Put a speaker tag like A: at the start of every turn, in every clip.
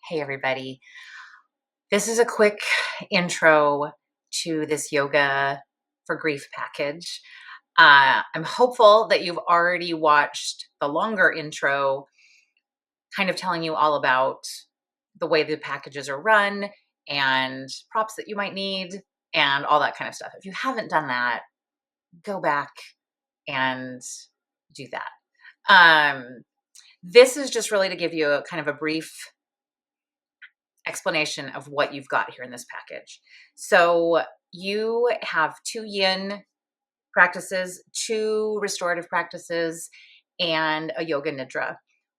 A: Hey, everybody. This is a quick intro to this yoga for grief package. I'm hopeful that you've already watched the longer intro, kind of telling you all about the way the packages are run and props that you might need and all that kind of stuff. If you haven't done that, go back and do that. This is just really to give you a kind of a brief explanation of what you've got here in this package. So you have 2 yin practices, 2 restorative practices, and a yoga nidra,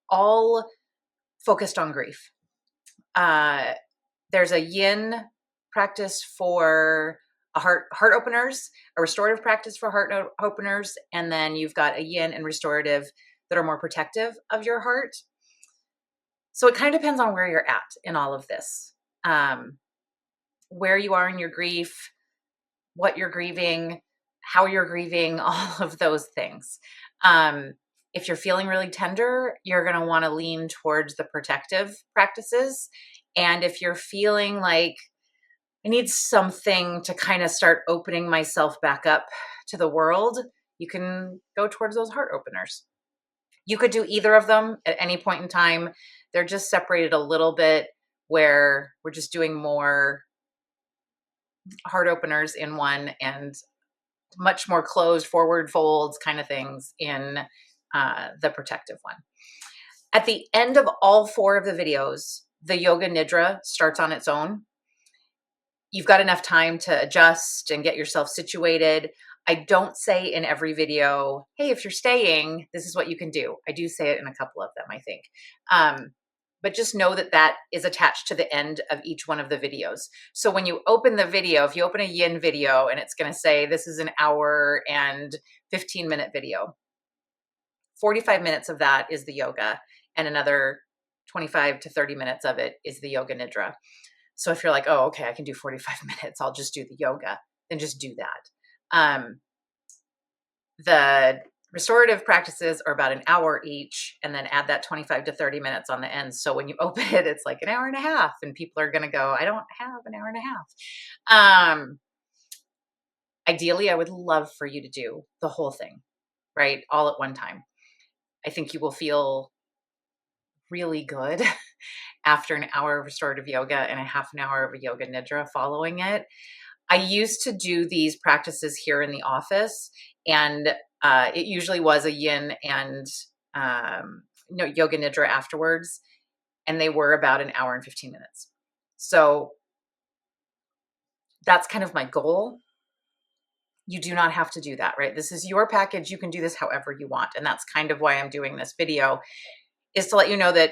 A: all focused on grief. There's a yin practice for heart openers, a restorative practice for heart openers, and then you've got a yin and restorative that are more protective of your heart. So it kind of depends on where you're at in all of this, where you are in your grief, what you're grieving, how you're grieving, all of those things. If you're feeling really tender, you're going to want to lean towards the protective practices. And if you're feeling like I need something to kind of start opening myself back up to the world, you can go towards those heart openers. You could do either of them at any point in time. They're just separated a little bit where we're just doing more heart openers in one and much more closed forward folds kind of things in the protective one. At the end of all 4 of the videos, the yoga nidra starts on its own. You've got enough time to adjust and get yourself situated. I don't say in every video, hey, if you're staying, this is what you can do. I do say it in a couple of them, I think. But just know that that is attached to the end of each one of the videos. So when you open the video, if you open a yin video and it's going to say this is an hour and 15-minute video, 45 minutes of that is the yoga and another 25 to 30 minutes of it is the yoga nidra. So if you're like, oh, okay, I can do 45 minutes, I'll just do the yoga, then just do that. The restorative practices are about an hour each, and then add that 25 to 30 minutes on the end. So when you open it, it's like an hour and a half, and people are going to go, I don't have an hour and a half. Ideally, I would love for you to do the whole thing, right? All at one time. I think you will feel really good after an hour of restorative yoga and a half an hour of a yoga nidra following it. I used to do these practices here in the office, and it usually was a yin and yoga nidra afterwards, and they were about an hour and 15 minutes. So that's kind of my goal. You do not have to do that, right? This is your package. You can do this however you want, and that's kind of why I'm doing this video, is to let you know that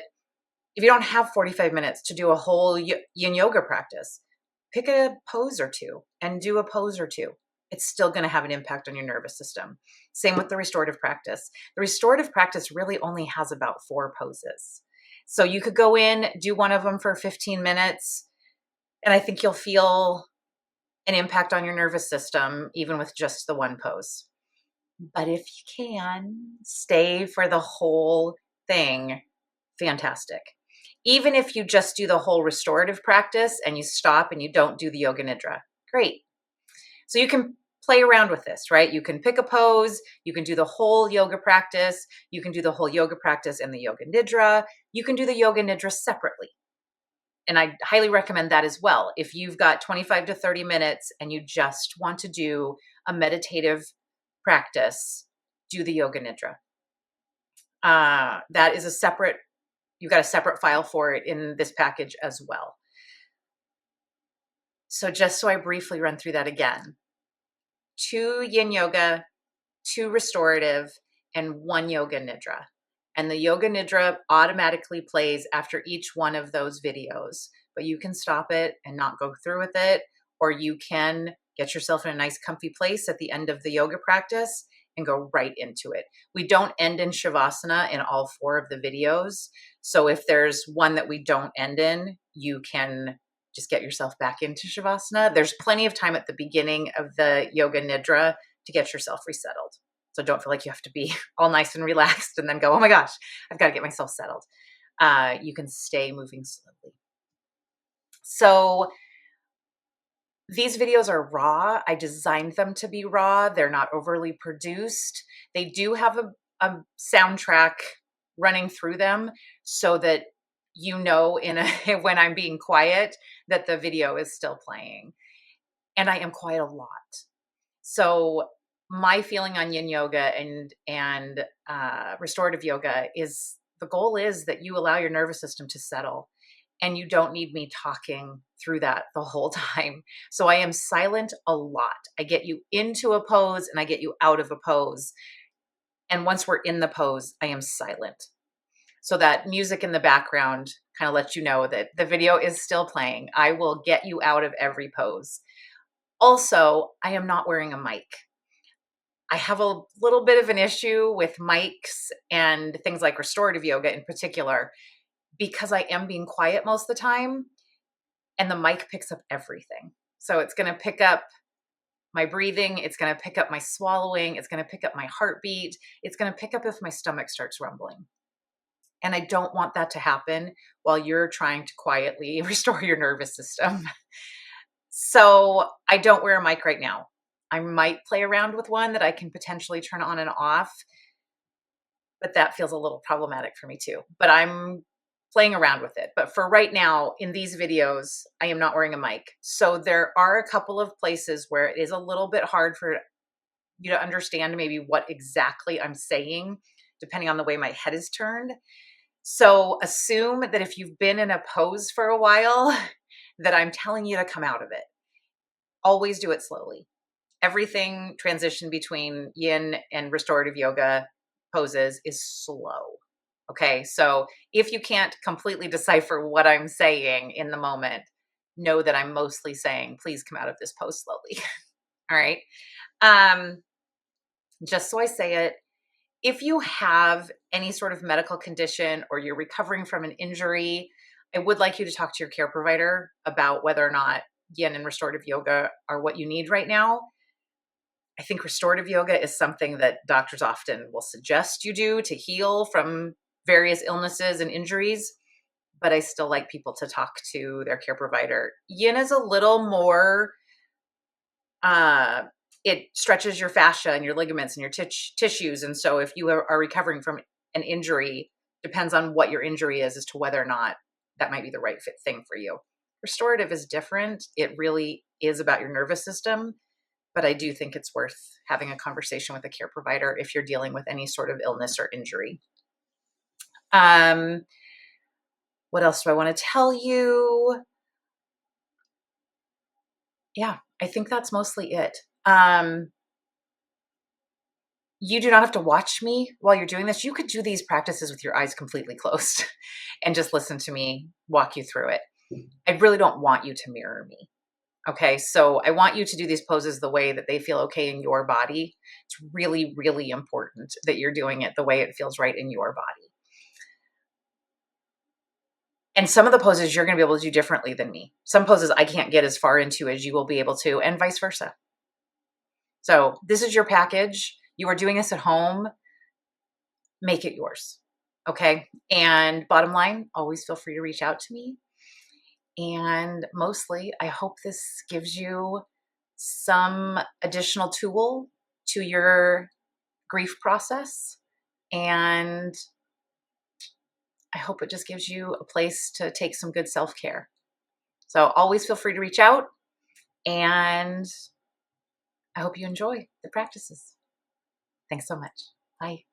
A: if you don't have 45 minutes to do a whole yin yoga practice, pick a pose or 2 and do a pose or 2. It's still going to have an impact on your nervous system. Same with the restorative practice. The restorative practice really only has about 4 poses. So you could go in, do one of them for 15 minutes, and I think you'll feel an impact on your nervous system, even with just the one pose. But if you can stay for the whole thing, fantastic. Even if you just do the whole restorative practice and you stop and you don't do the yoga nidra, great. So you can play around with this, right? You can pick a pose, you can do the whole yoga practice, you can do the whole yoga practice and the yoga nidra, you can do the yoga nidra separately. And I highly recommend that as well. If you've got 25 to 30 minutes and you just want to do a meditative practice, do the yoga nidra. That is you've got a separate file for it in this package as well. So just so I briefly run through that again, 2 yin yoga, 2 restorative, and 1 yoga nidra. And the yoga nidra automatically plays after each one of those videos, but you can stop it and not go through with it, or you can get yourself in a nice comfy place at the end of the yoga practice and go right into it. We don't end in Shavasana in all 4 of the videos. So if there's one that we don't end in, you can just get yourself back into Shavasana. There's plenty of time at the beginning of the yoga nidra to get yourself resettled. So don't feel like you have to be all nice and relaxed and then go, oh my gosh, I've got to get myself settled. You can stay moving slowly. So these videos are raw. I designed them to be raw. They're not overly produced. They do have a soundtrack running through them so that you know when I'm being quiet that the video is still playing. And I am quiet a lot. So my feeling on yin yoga and restorative yoga is the goal is that you allow your nervous system to settle, and you don't need me talking through that the whole time. So I am silent a lot. I get you into a pose and I get you out of a pose. And once we're in the pose, I am silent. So that music in the background kind of lets you know that the video is still playing. I will get you out of every pose. Also, I am not wearing a mic. I have a little bit of an issue with mics and things like restorative yoga in particular, because I am being quiet most of the time and the mic picks up everything. So it's going to pick up my breathing. It's going to pick up my swallowing. It's going to pick up my heartbeat. It's going to pick up if my stomach starts rumbling. And I don't want that to happen while you're trying to quietly restore your nervous system. So I don't wear a mic right now. I might play around with one that I can potentially turn on and off, but that feels a little problematic for me too. But I'm playing around with it. But for right now, in these videos, I am not wearing a mic. So there are a couple of places where it is a little bit hard for you to understand maybe what exactly I'm saying, depending on the way my head is turned. So assume that if you've been in a pose for a while, that I'm telling you to come out of it. Always do it slowly. Everything transition between yin and restorative yoga poses is slow. Okay. So if you can't completely decipher what I'm saying in the moment, know that I'm mostly saying, please come out of this pose slowly. All right. Um, just so I say it, if you have any sort of medical condition or you're recovering from an injury, I would like you to talk to your care provider about whether or not yin and restorative yoga are what you need right now. I think restorative yoga is something that doctors often will suggest you do to heal from various illnesses and injuries, but I still like people to talk to their care provider. Yin is a little more, it stretches your fascia and your ligaments and your tissues. And so if you are recovering from an injury, depends on what your injury is as to whether or not that might be the right fit thing for you. Restorative is different. It really is about your nervous system. But I do think it's worth having a conversation with a care provider if you're dealing with any sort of illness or injury. What else do I want to tell you? Yeah, I think that's mostly it. You do not have to watch me while you're doing this. You could do these practices with your eyes completely closed and just listen to me walk you through it. I really don't want you to mirror me. Okay, so I want you to do these poses the way that they feel okay in your body. It's really, really important that you're doing it the way it feels right in your body. And some of the poses you're going to be able to do differently than me. Some poses I can't get as far into as you will be able to, and vice versa. So this is your package. You are doing this at home. Make it yours. Okay. And bottom line, always feel free to reach out to me. And mostly, I hope this gives you some additional tool to your grief process. And I hope it just gives you a place to take some good self-care. So always feel free to reach out, and I hope you enjoy the practices. Thanks so much. Bye.